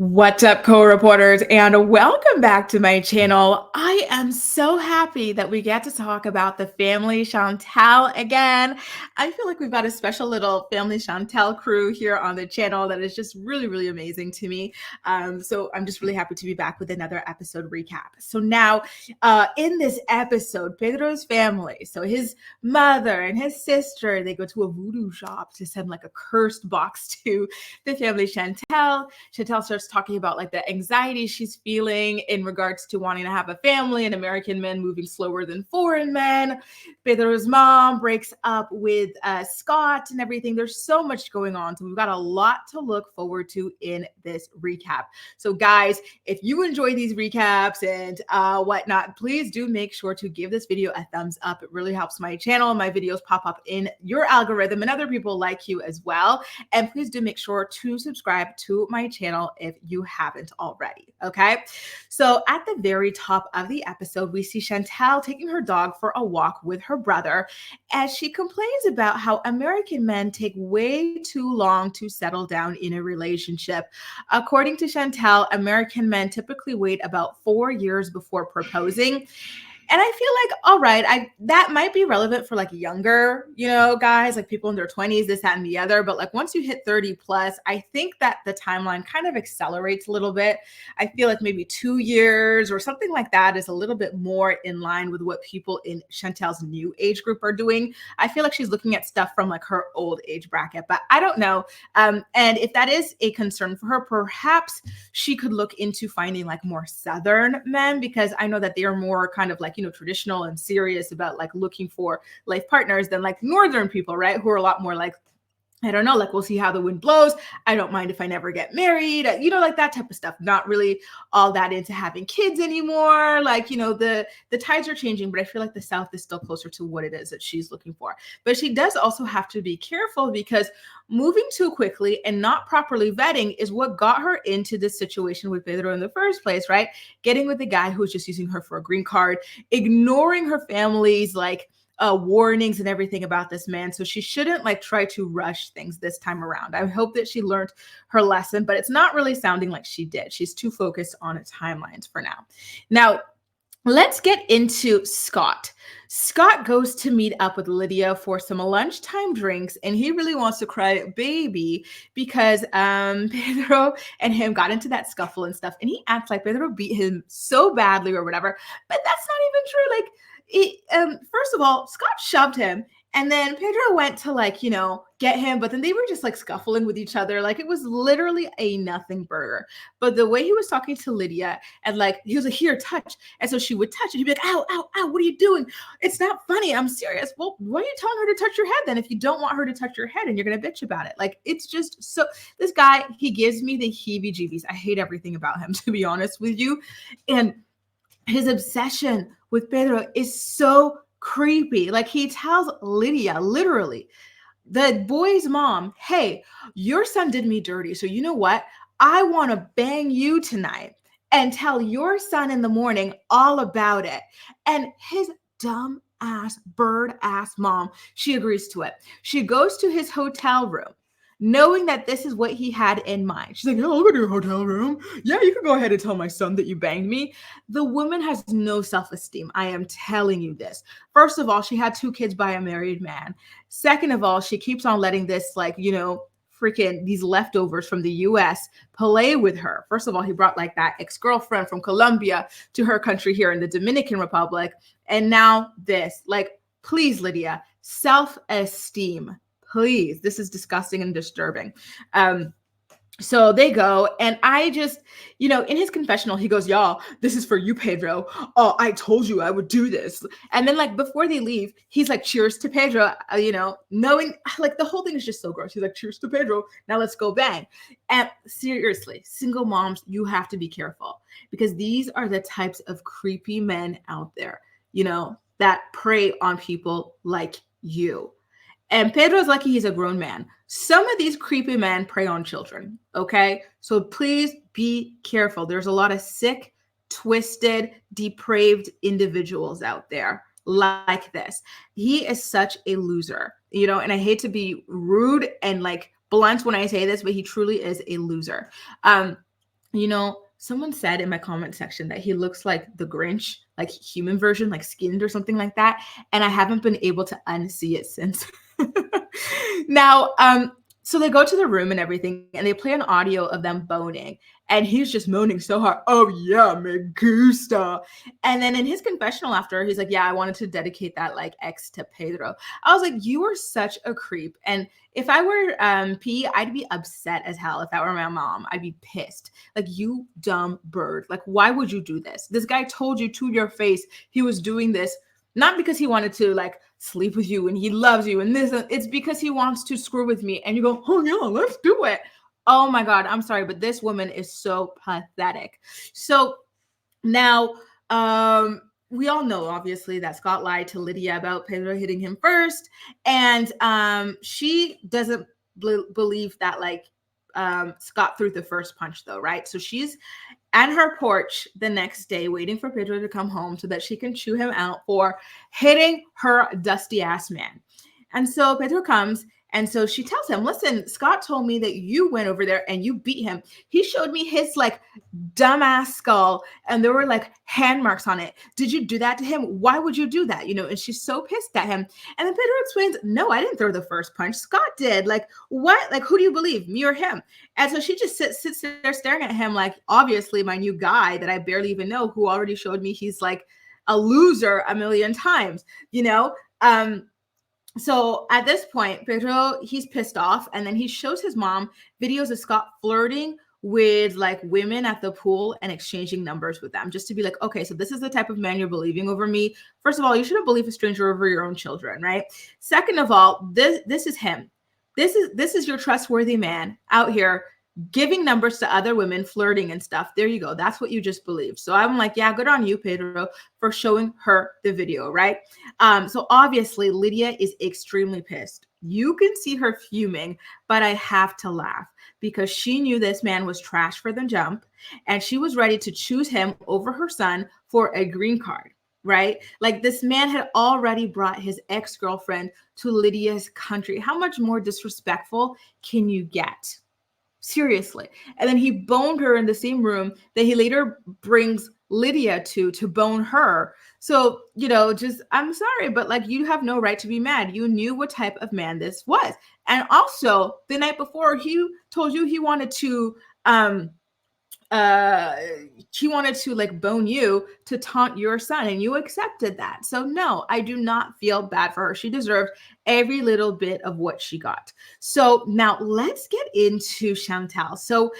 What's up, co-reporters, and welcome back to my channel. I am so happy that we get to talk about the Family Chantel again. I feel like we've got a special little Family Chantel crew here on the channel that is just really, really amazing to me. So I'm just really happy to be back with another episode recap. So now, in this episode, Pedro's family, so his mother and his sister, they go to a voodoo shop to send like a cursed box to the Family Chantel. Chantel starts talking about like the anxiety she's feeling in regards to wanting to have a family and American men moving slower than foreign men. Pedro's mom breaks up with Scott and everything. There's so much going on. So we've got a lot to look forward to in this recap. So guys, if you enjoy these recaps and whatnot, please do make sure to give this video a thumbs up. It really helps my channel. My videos pop up in your algorithm and other people like you as well. And please do make sure to subscribe to my channel if you haven't already, okay? So at the very top of the episode, we see Chantel taking her dog for a walk with her brother as she complains about how American men take way too long to settle down in a relationship. According to Chantel, American men typically wait about 4 years before proposing. And I feel like, all right, that might be relevant for like younger, guys, like people in their 20s, this, that, and the other. But like once you hit 30 plus, I think that the timeline kind of accelerates a little bit. I feel like maybe 2 years or something like that is a little bit more in line with what people in Chantel's new age group are doing. I feel like she's looking at stuff from like her old age bracket, but I don't know. And if that is a concern for her, perhaps she could look into finding like more Southern men, because I know that they are more kind of like, traditional and serious about like looking for life partners than like Northern people, right? Who are a lot more like, I don't know, like we'll see how the wind blows. I don't mind if I never get married, like that type of stuff. Not really all that into having kids anymore. Like, the tides are changing, but I feel like the South is still closer to what it is that she's looking for. But she does also have to be careful because moving too quickly and not properly vetting is what got her into this situation with Pedro in the first place, right? Getting with a guy who was just using her for a green card, ignoring her family's like warnings and everything about this man. So she shouldn't like try to rush things this time around. I hope that she learned her lesson, but it's not really sounding like she did. She's too focused on her timelines for now. Now, let's get into Scott. Scott goes to meet up with Lydia for some lunchtime drinks, and he really wants to cry baby because Pedro and him got into that scuffle and stuff, and he acts like Pedro beat him so badly or whatever, but that's not even true. Like, first of all, Scott shoved him, and then Pedro went to like, get him, but then they were just like scuffling with each other. Like it was literally a nothing burger. But the way he was talking to Lydia and like, he was like, here, touch. And so she would touch and he'd be like, ow, ow, ow, what are you doing? It's not funny. I'm serious. Well, why are you telling her to touch your head then if you don't want her to touch your head and you're going to bitch about it? Like, it's just so, this guy, he gives me the heebie-jeebies. I hate everything about him, to be honest with you. And his obsession with Pedro is so creepy. Like he tells Lydia, literally, the boy's mom, hey, your son did me dirty. So you know what? I want to bang you tonight and tell your son in the morning all about it. And his dumb ass, bird ass mom, she agrees to it. She goes to his hotel room, knowing that this is what he had in mind. She's like, oh, I'll go to your hotel room. Yeah, you can go ahead and tell my son that you banged me. The woman has no self-esteem. I am telling you this. First of all, she had 2 kids by a married man. Second of all, she keeps on letting this like, freaking these leftovers from the US play with her. First of all, he brought like that ex-girlfriend from Colombia to her country here in the Dominican Republic. And now this, like, please, Lydia, self-esteem. Please, this is disgusting and disturbing. So they go, and I just, in his confessional, he goes, y'all, this is for you, Pedro. Oh, I told you I would do this. And then like before they leave, he's like, cheers to Pedro, knowing like the whole thing is just so gross. He's like, cheers to Pedro. Now let's go bang. And seriously, single moms, you have to be careful because these are the types of creepy men out there, that prey on people like you. And Pedro's lucky he's a grown man. Some of these creepy men prey on children, okay? So please be careful. There's a lot of sick, twisted, depraved individuals out there like this. He is such a loser, and I hate to be rude and like blunt when I say this, but he truly is a loser. Someone said in my comment section that he looks like the Grinch, like human version, like skinned or something like that. And I haven't been able to unsee it since. Now, so they go to the room and everything, and they play an audio of them boning. And he's just moaning so hard. Oh, yeah, me gusta. And then in his confessional after, he's like, yeah, I wanted to dedicate that like X to Pedro. I was like, you are such a creep. And if I were P, I'd be upset as hell. If that were my mom, I'd be pissed. Like, you dumb bird. Like, why would you do this? This guy told you to your face he was doing this, not because he wanted to like sleep with you and he loves you and this, it's because he wants to screw with me. And you go, oh yeah, let's do it. Oh my God, I'm sorry, but this woman is so pathetic. So now, we all know obviously that Scott lied to Lydia about Pedro hitting him first, and she doesn't believe that like Scott threw the first punch though, right? So she's at her porch the next day waiting for Pedro to come home so that she can chew him out for hitting her dusty ass man. And so Pedro comes, and so she tells him, listen, Scott told me that you went over there and you beat him. He showed me his like dumbass skull and there were like hand marks on it. Did you do that to him? Why would you do that? And she's so pissed at him. And then Pedro explains, no, I didn't throw the first punch. Scott did. Like, what? Like, who do you believe, me or him? And so she just sits there staring at him like, obviously my new guy that I barely even know, who already showed me he's like a loser a million times, So at this point, Pedro, he's pissed off, and then he shows his mom videos of Scott flirting with like women at the pool and exchanging numbers with them, just to be like, okay, so this is the type of man you're believing over me. First of all, you shouldn't believe a stranger over your own children, right? Second of all, this is him. This is your trustworthy man out here giving numbers to other women, flirting and stuff. There you go. That's what you just believed. So I'm like, yeah, good on you, Pedro, for showing her the video, right? So obviously Lydia is extremely pissed. You can see her fuming, but I have to laugh because she knew this man was trash for the jump, and she was ready to choose him over her son for a green card, right? Like, this man had already brought his ex-girlfriend to Lydia's country. How much more disrespectful can you get? Seriously. And then he boned her in the same room that he later brings Lydia to bone her. So, just, I'm sorry, but like, you have no right to be mad. You knew what type of man this was. And also the night before, he told you he wanted to like bone you to taunt your son, and you accepted that. So no, I do not feel bad for her. She deserved every little bit of what she got. So now let's get into Chantel. So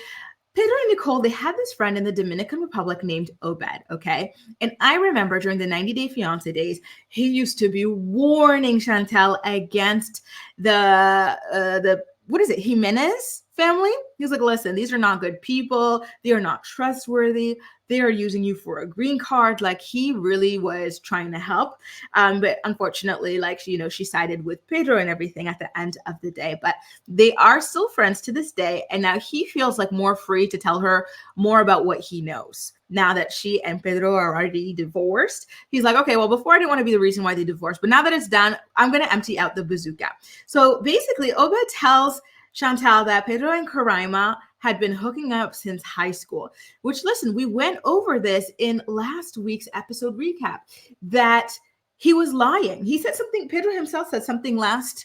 Pedro and Nicole, they had this friend in the Dominican Republic named Obed, okay? And I remember during the 90-day fiance days, he used to be warning Chantel against the what is it, Jimenez family? He was like, listen, these are not good people. They are not trustworthy. They are using you for a green card. Like, he really was trying to help. But unfortunately, like, she sided with Pedro and everything at the end of the day. But they are still friends to this day. And now he feels like more free to tell her more about what he knows. Now that she and Pedro are already divorced, he's like, okay, well, before I didn't want to be the reason why they divorced, but now that it's done, I'm going to empty out the bazooka. So basically, Obed tells Chantel that Pedro and Karaima had been hooking up since high school, which, listen, we went over this in last week's episode recap, that he was lying. He said something, Pedro himself said something last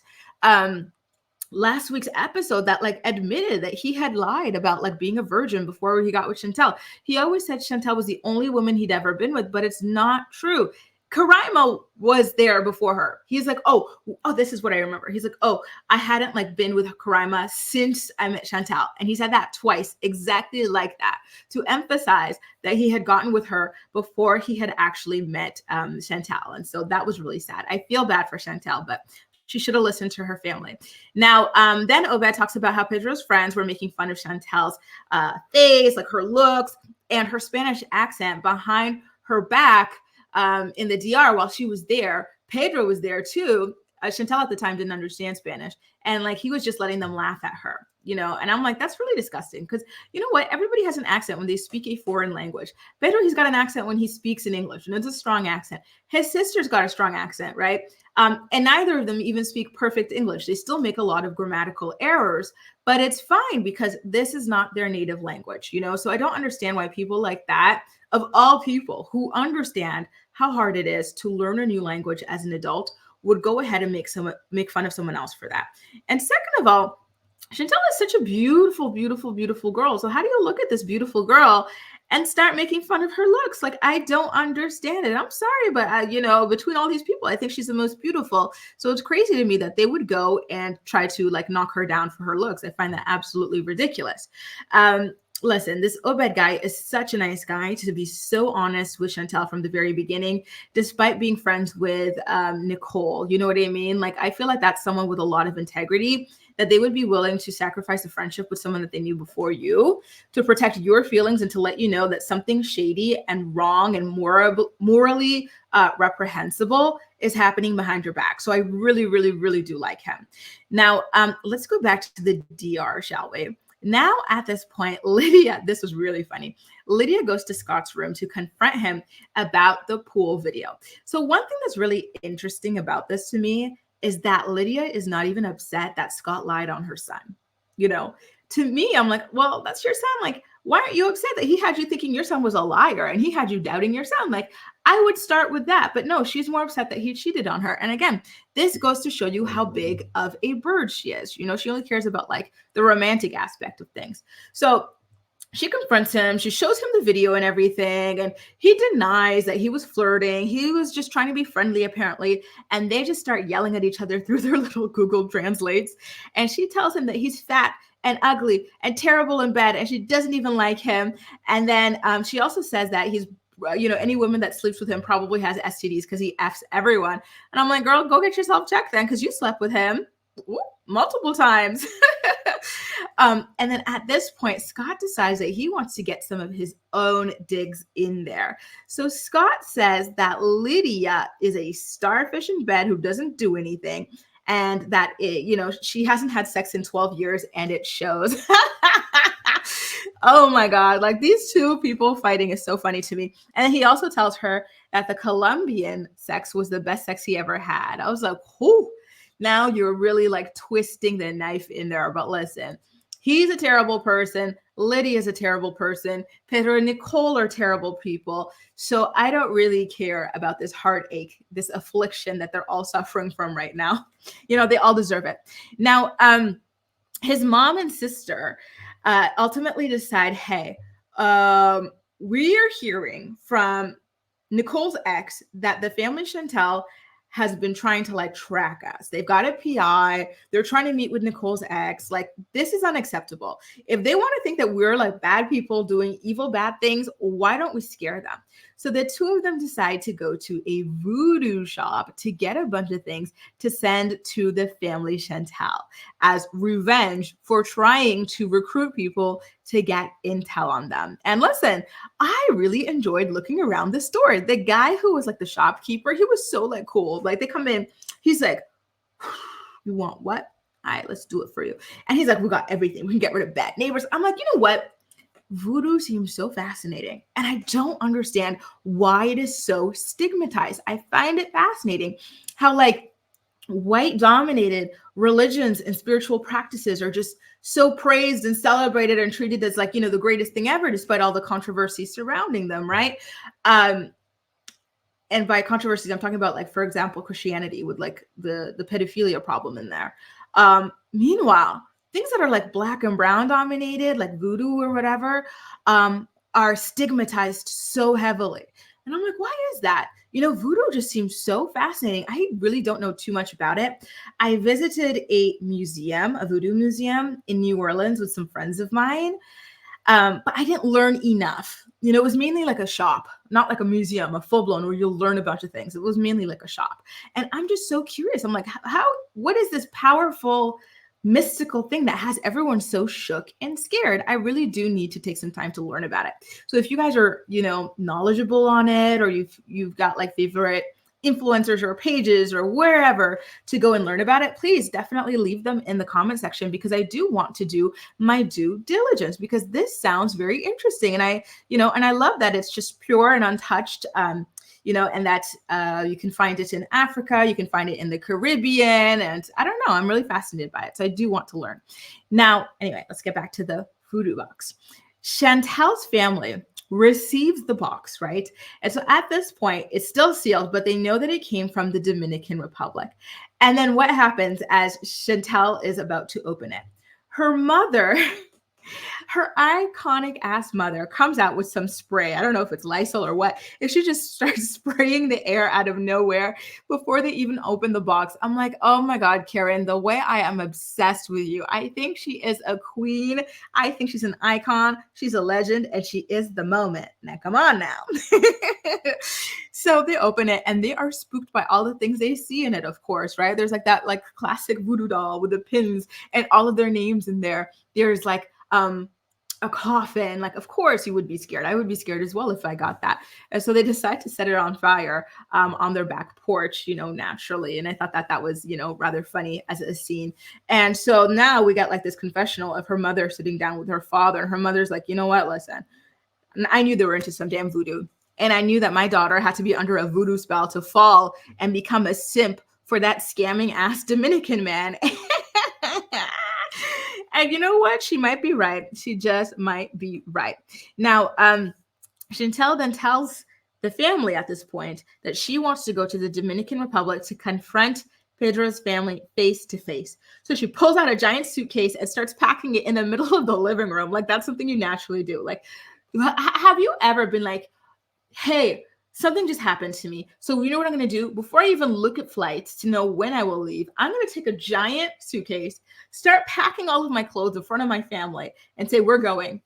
week's episode that like admitted that he had lied about like being a virgin before he got with Chantel. He always said Chantel was the only woman he'd ever been with, but it's not true. Karaima was there before her. He's like, oh, this is what I remember. He's like, oh, I hadn't like been with Karaima since I met Chantel. And he said that twice, exactly like that, to emphasize that he had gotten with her before he had actually met Chantel. And so that was really sad. I feel bad for Chantel, but she should have listened to her family. Now, then Obed talks about how Pedro's friends were making fun of Chantel's face, like her looks and her Spanish accent behind her back in the DR while she was there. Pedro was there too, Chantel at the time didn't understand Spanish, and like he was just letting them laugh at her, and I'm like, that's really disgusting, because you know what? Everybody has an accent when they speak a foreign language. Pedro, he's got an accent when he speaks in English, and it's a strong accent. His sister's got a strong accent, right? And neither of them even speak perfect English. They still make a lot of grammatical errors, but it's fine because this is not their native language, So I don't understand why people like that, of all people who understand how hard it is to learn a new language as an adult, would go ahead and make fun of someone else for that. And second of all, Chantel is such a beautiful, beautiful, beautiful girl. So how do you look at this beautiful girl and start making fun of her looks? Like, I don't understand it. I'm sorry, but between all these people, I think she's the most beautiful. So it's crazy to me that they would go and try to like knock her down for her looks. I find that absolutely ridiculous. Listen, this Obed guy is such a nice guy to be so honest with Chantel from the very beginning, despite being friends with Nicole. You know what I mean? Like, I feel like that's someone with a lot of integrity, that they would be willing to sacrifice a friendship with someone that they knew before you to protect your feelings and to let you know that something shady and wrong and morally reprehensible is happening behind your back. So I really, really, really do like him. Now, let's go back to the DR, shall we? Now, at this point, Lydia, this was really funny. Lydia goes to Scott's room to confront him about the pool video. So one thing that's really interesting about this to me is that Lydia is not even upset that Scott lied on her son. To me, I'm like, well, that's your son. Like, why aren't you upset that he had you thinking your son was a liar and he had you doubting your son? Like, I would start with that. But no, she's more upset that he cheated on her. And again, this goes to show you how big of a bird she is. She only cares about like the romantic aspect of things. So she confronts him. She shows him the video and everything. And he denies that he was flirting. He was just trying to be friendly, apparently. And they just start yelling at each other through their little Google Translates. And she tells him that he's fat and ugly and terrible in bed. And she doesn't even like him. And then she also says that he's, any woman that sleeps with him probably has STDs because he Fs everyone. And I'm like, girl, go get yourself checked then, because you slept with him multiple times. And then at this point, Scott decides that he wants to get some of his own digs in there. So Scott says that Lydia is a starfish in bed who doesn't do anything, and that she hasn't had sex in 12 years and it shows. Oh my God, like these two people fighting is so funny to me. And then he also tells her that the Colombian sex was the best sex he ever had. I was like, whoo, now you're really like twisting the knife in there. But listen, he's a terrible person. Lydia's a terrible person. Pedro and Nicole are terrible people. So I don't really care about this heartache, this affliction that they're all suffering from right now. They all deserve it. Now, his mom and sister ultimately decide, hey, we are hearing from Nicole's ex that the family Chantel has been trying to like track us. They've got a PI. They're trying to meet with Nicole's ex. Like, this is unacceptable. If they want to think that we're like bad people doing evil, bad things, why don't we scare them? So the two of them decide to go to a voodoo shop to get a bunch of things to send to the family Chantel as revenge for trying to recruit people to get intel on them. And listen, I really enjoyed looking around the store. The guy who was like the shopkeeper, he was so like cool. Like, they come in, he's like, you want what? All right, let's do it for you. And he's like, we got everything. We can get rid of bad neighbors. I'm like, you know what? Voodoo seems so fascinating. And I don't understand why it is so stigmatized. I find it fascinating how like white dominated religions and spiritual practices are just so praised and celebrated and treated as like, the greatest thing ever, despite all the controversy surrounding them. Right. And by controversies, I'm talking about like, for example, Christianity with like the pedophilia problem in there. Meanwhile, things that are like Black and brown dominated, like voodoo or whatever, are stigmatized so heavily. And I'm like, why is that? Voodoo just seems so fascinating. I really don't know too much about it. I visited a museum, a voodoo museum in New Orleans with some friends of mine, but I didn't learn enough. It was mainly like a shop, not like a museum, a full-blown where you'll learn a bunch of things. It was mainly like a shop. And I'm just so curious. I'm like, what is this powerful mystical thing that has everyone so shook and scared? I really do need to take some time to learn about it. So if you guys are, knowledgeable on it, or you've got like favorite influencers or pages or wherever to go and learn about it, please definitely leave them in the comment section, because I do want to do my due diligence, because this sounds very interesting. And I love that it's just pure and untouched. And that you can find it in Africa, you can find it in the Caribbean, and I don't know, I'm really fascinated by it. So I do want to learn. Now, anyway, let's get back to the voodoo box. Chantel's family receives the box, right? And so at this point, it's still sealed, but they know that it came from the Dominican Republic. And then what happens as Chantel is about to open it? Her mother, her iconic ass mother, comes out with some spray. I don't know if it's Lysol or what. If she just starts spraying the air out of nowhere before they even open the box. I'm like, oh my God, Karen, the way I am obsessed with you. I think she is a queen. I think she's an icon. She's a legend, and she is the moment. Now, come on now. So they open it and they are spooked by all the things they see in it, of course, right? There's like that classic voodoo doll with the pins and all of their names in there. There's like a coffin. Like, of course you would be scared. I would be scared as well if I got that. And so they decide to set it on fire on their back porch, naturally. And I thought that was, rather funny as a scene. And so now we got like this confessional of her mother sitting down with her father. And her mother's like, you know what, listen. And I knew they were into some damn voodoo. And I knew that my daughter had to be under a voodoo spell to fall and become a simp for that scamming ass Dominican man. And you know what? She might be right. She just might be right. Now, Chantel then tells the family at this point that she wants to go to the Dominican Republic to confront Pedro's family face to face. So she pulls out a giant suitcase and starts packing it in the middle of the living room. Like, that's something you naturally do. Like, have you ever been like, hey, something just happened to me. So you know what I'm going to do? Before I even look at flights to know when I will leave, I'm going to take a giant suitcase, start packing all of my clothes in front of my family and say, we're going.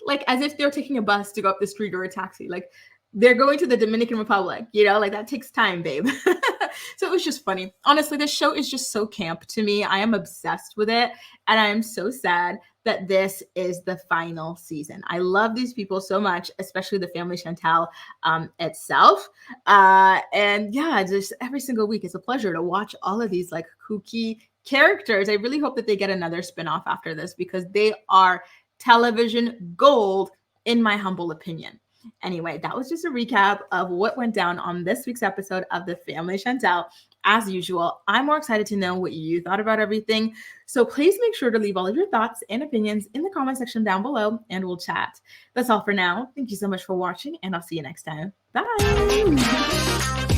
Like, as if they're taking a bus to go up the street or a taxi. Like, they're going to the Dominican Republic, like that takes time, babe. So it was just funny. Honestly, this show is just so camp to me. I am obsessed with it. And I am so sad that this is the final season. I love these people so much, especially the Family Chantel itself. And yeah, just every single week, it's a pleasure to watch all of these like kooky characters. I really hope that they get another spinoff after this, because they are television gold, in my humble opinion. Anyway, that was just a recap of what went down on this week's episode of The Family Chantel. As usual, I'm more excited to know what you thought about everything. So please make sure to leave all of your thoughts and opinions in the comment section down below, and we'll chat. That's all for now. Thank you so much for watching, and I'll see you next time. Bye.